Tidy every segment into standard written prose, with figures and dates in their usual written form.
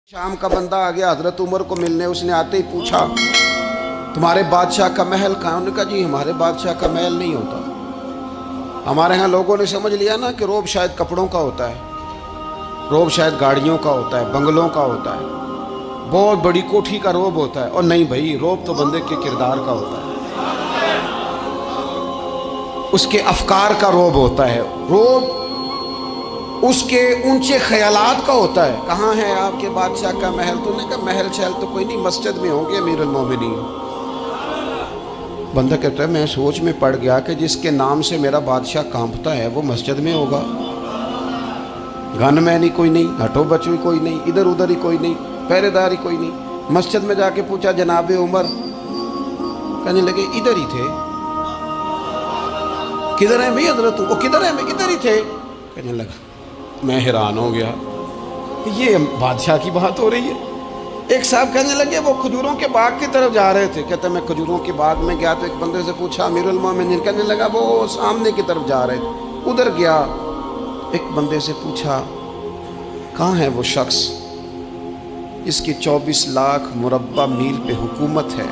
शाम का बंदा आ गया हजरत उमर को मिलने। उसने आते ही पूछा तुम्हारे बादशाह का महल कहाँ? उन्होंने कहा जी हमारे बादशाह का महल नहीं होता। हमारे यहाँ लोगों ने समझ लिया ना कि रोब शायद कपड़ों का होता है, रोब शायद गाड़ियों का होता है, बंगलों का होता है, बहुत बड़ी कोठी का रोब होता है। और नहीं भाई, रोब तो बंदे के किरदार का होता है, उसके अफकार का रोब होता है। रोब उसके ऊंचे ख्यालात का होता है। कहाँ है आपके बादशाह का महल? तो उन्होंने कहा महल शहल तो कोई नहीं, मस्जिद में होंगे अमीरुल मोमिनीन। बंदा कहता है मैं सोच में पड़ गया कि जिसके नाम से मेरा बादशाह कांपता है वो मस्जिद में होगा। गनमैन ही कोई नहीं, हटो बचो ही कोई नहीं, इधर उधर ही कोई नहीं, पहरेदार ही कोई नहीं। मस्जिद में जाके पूछा जनाब उमर, कहने लगे इधर ही थे। किधर है भाई हजरत? वो किधर है? मैं इधर ही थे। कहने लगा, मैं हैरान हो गया, ये बादशाह की बात हो रही है। एक साहब कहने लगे वो खजूरों के बाग की तरफ जा रहे थे। कहते मैं खजूरों के बाग में गया तो एक बंदे से पूछा अमीरुल मोमिनीन। कहने लगा वो सामने की तरफ जा रहे थे, उधर गया। एक बंदे से पूछा कहाँ है वो शख्स इसकी 24 लाख मुरब्बा मील पे हुकूमत है?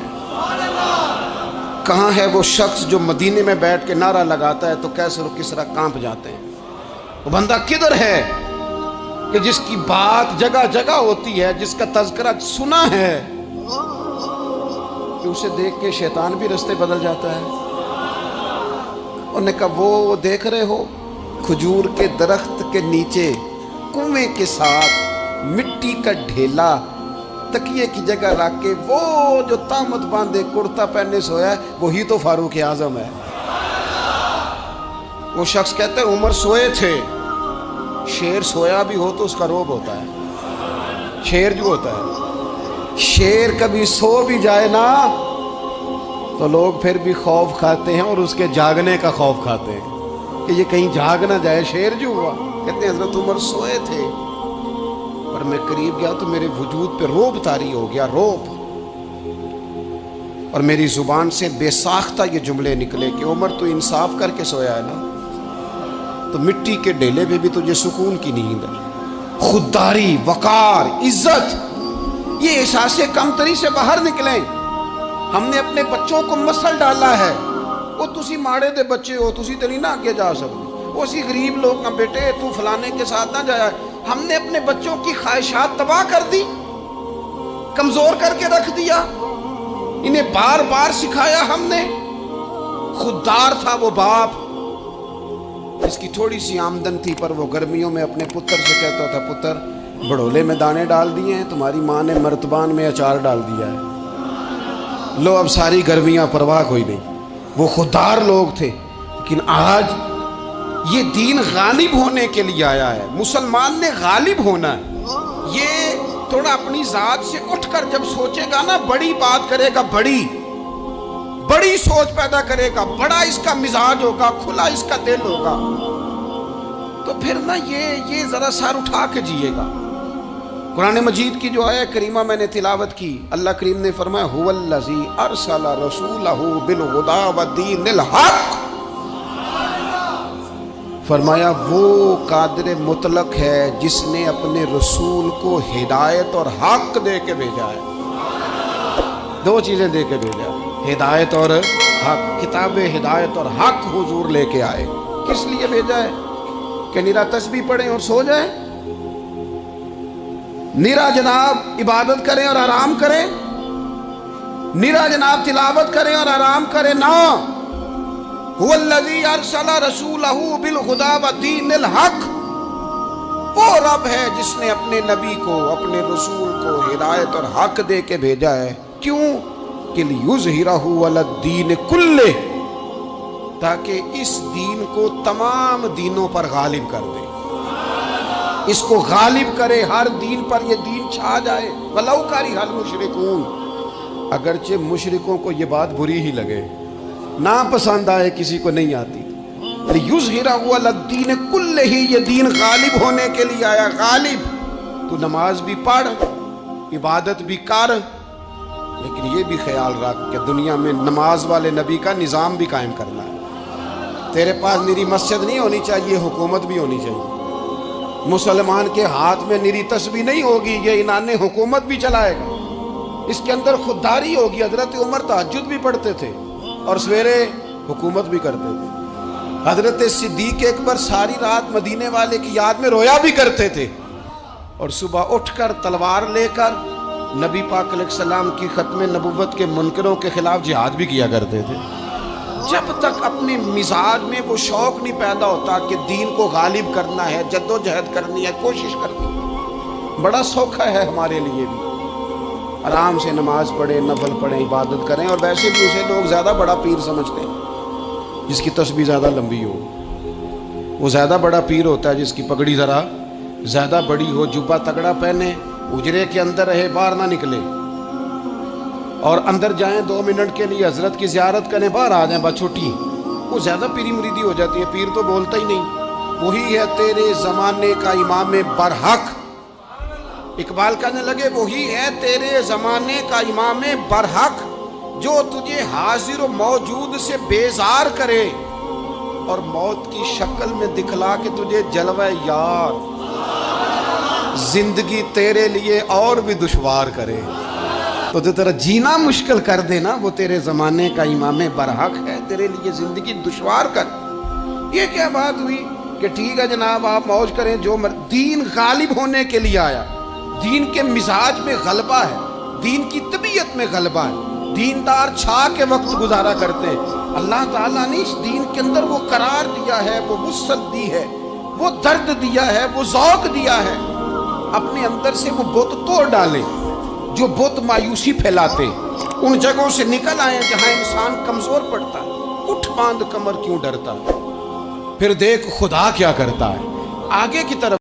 कहाँ है वो शख्स जो मदीने में बैठ के नारा लगाता है तो कैसर और किसरा कांप जाते हैं? वो बंदा किधर है कि जिसकी बात जगह जगह होती है, जिसका तज़किरा सुना है कि उसे देख के शैतान भी रास्ते बदल जाता है। उन्होंने कहा वो देख रहे हो खजूर के दरख्त के नीचे कुएं के साथ मिट्टी का ढेला तकिए की जगह रख के वो जो तामत बांधे कुर्ता पहने सोया है वही तो फारूक आजम है। वो शख्स कहते हैं उमर सोए थे। शेर सोया भी हो तो उसका रोब होता है। शेर जो होता है, शेर कभी सो भी जाए ना तो लोग फिर भी खौफ खाते हैं और उसके जागने का खौफ खाते हैं कि ये कहीं जाग ना जाए। शेर जो हुआ, कहते हैं हजरत उमर सोए थे पर मैं करीब गया तो मेरे वजूद पे रोब तारी हो गया, रोब। और मेरी जुबान से बेसाख्ता ये जुमले निकले कि उमर तो इंसाफ करके सोया है ना, तो मिट्टी के ढेले पे भी तुझे सुकून की नींद है। खुददारी, वकार, इज्जत, ये एहसासे कमतरी से बाहर निकले। हमने अपने बच्चों को मसल डाला है, वो तुसी माड़े दे बच्चे हो, तुसी तो नहीं ना आगे जा सकते, वो सी गरीब लोग का बेटे तू फलाने के साथ ना जाया। हमने अपने बच्चों की ख्वाहिशात तबाह कर दी, कमजोर करके रख दिया, इन्हें बार बार सिखाया हमने। खुददार था वो बाप, इसकी थोड़ी सी आमदन थी पर वो गर्मियों में अपने पुत्र से कहता था पुत्र बड़ोले में दाने डाल दिए हैं, तुम्हारी माँ ने मर्तबान में अचार डाल दिया है, लो अब सारी गर्मियाँ परवाह कोई नहीं। वो खुददार लोग थे। लेकिन आज ये दीन गालिब होने के लिए आया है। मुसलमान ने गालिब होना है। ये थोड़ा अपनी जात से उठकर जब सोचेगा ना, बड़ी बात करेगा, बड़ी सोच पैदा करेगा, बड़ा इसका मिजाज होगा, खुला इसका दिल होगा, तो फिर ना ये जरा सर उठा के जिएगा। कुरान मजीद की जो आयत करीमा मैंने तिलावत की, अल्लाह करीम ने फरमाया हुवल्लज़ी अरसला रसूलहू बिलहुदा वद्दीनिल हक। फरमाया वो कादिर मुतलक है जिसने अपने रसूल को हिदायत और हक दे के भेजा है। दो चीजें दे के भेजा है, हिदायत और हक। किताब हिदायत और हक हुजूर लेके आए। किस लिए भेजा है? कि निरा तस्बीह पढ़ें और सो जाएं, निरा जनाब इबादत करें और आराम करें, निरा जनाब तिलावत करें और आराम करें ना। हुवल्लज़ी अरसला रसूलहू बिलहुदा वद्दीनिल हक। वो रब है जिसने अपने नबी को, अपने रसूल को हिदायत और हक दे के भेजा है। क्यों? कि लियुज़हिरहू अलद्दीन कुल्ले, ताकि इस दीन को तमाम दीनों पर गालिब कर दे, इसको गालिब करे, हर दीन पर ये दीन छा जाए। वलौ करिहल मुशरिकून, अगरचे मुशरिकों को ये बात बुरी ही लगे, ना पसंद आए, किसी को नहीं आती। लियुज़हिरहू अलद्दीन कुल्ले ही, ये दीन गालिब होने के लिए आया। गालिब, तू नमाज भी पढ़, इबादत भी कर, लेकिन ये भी ख्याल रख कि दुनिया में नमाज वाले नबी का निज़ाम भी कायम करना है। तेरे पास मेरी मस्जिद नहीं होनी चाहिए, हुकूमत भी होनी चाहिए। مسلمان کے ہاتھ میں نری تسبیح نہیں ہوگی، یہ انان حکومت بھی چلائے گا، اس کے اندر خودداری ہوگی۔ حضرت عمر تہجد بھی پڑھتے تھے اور سویرے حکومت بھی کرتے تھے۔ حضرت صدیق اکبر ساری رات مدینے والے کی یاد میں رویا بھی کرتے تھے، اور صبح اٹھ کر تلوار لے کر نبی پاک علیہ السلام کی ختم نبوت کے منکروں کے خلاف جہاد بھی کیا کرتے تھے۔ جب تک اپنے مزاج میں وہ شوق نہیں پیدا ہوتا کہ دین کو غالب کرنا ہے، جد و جہد کرنی ہے، کوشش کرنی ہے، بڑا سوکھا ہے ہمارے لیے بھی، آرام سے نماز پڑھیں، نفل پڑھیں، عبادت کریں۔ اور ویسے بھی اسے لوگ زیادہ بڑا پیر سمجھتے ہیں جس کی تسبیح زیادہ لمبی ہو، وہ زیادہ بڑا پیر ہوتا ہے جس کی پگڑی ذرا زیادہ بڑی ہو، جبہ تگڑا پہنے، اجرے کے اندر رہے، باہر نہ نکلے، اور اندر جائیں 2 منٹ کے لیے حضرت کی زیارت کریں، باہر آ جائیں بس چھٹی، وہ زیادہ پیری مریدی ہو جاتی ہے۔ پیر تو بولتا ہی نہیں۔ وہی ہے تیرے زمانے کا امام برحق، اقبال کہنے لگے وہی ہے تیرے زمانے کا امام برحق، جو تجھے حاضر و موجود سے بیزار کرے اور موت کی شکل میں دکھلا کے تجھے جلوہ یار، زندگی تیرے لیے اور بھی دشوار کرے، تو جو تیرا جینا مشکل کر دے نا، وہ تیرے زمانے کا امام برحق ہے، تیرے لیے زندگی دشوار کر۔ یہ کیا بات ہوئی کہ ٹھیک ہے جناب آپ موج کریں، جو دین غالب ہونے کے لیے آیا، دین کے مزاج میں غلبہ ہے، دین کی طبیعت میں غلبہ ہے، دیندار چھا کے وقت گزارا کرتے ہیں۔ اللہ تعالیٰ نے اس دین کے اندر وہ قرار دیا ہے، وہ وسعت دی ہے، وہ درد دیا ہے، وہ ذوق دیا ہے، اپنے اندر سے وہ بت توڑ ڈالیں جو بت مایوسی پھیلاتے، ان جگہوں سے نکل آئیں جہاں انسان کمزور پڑتا ہے، اٹھ باندھ کمر کیوں ڈرتا، پھر دیکھ خدا کیا کرتا ہے۔ آگے کی طرف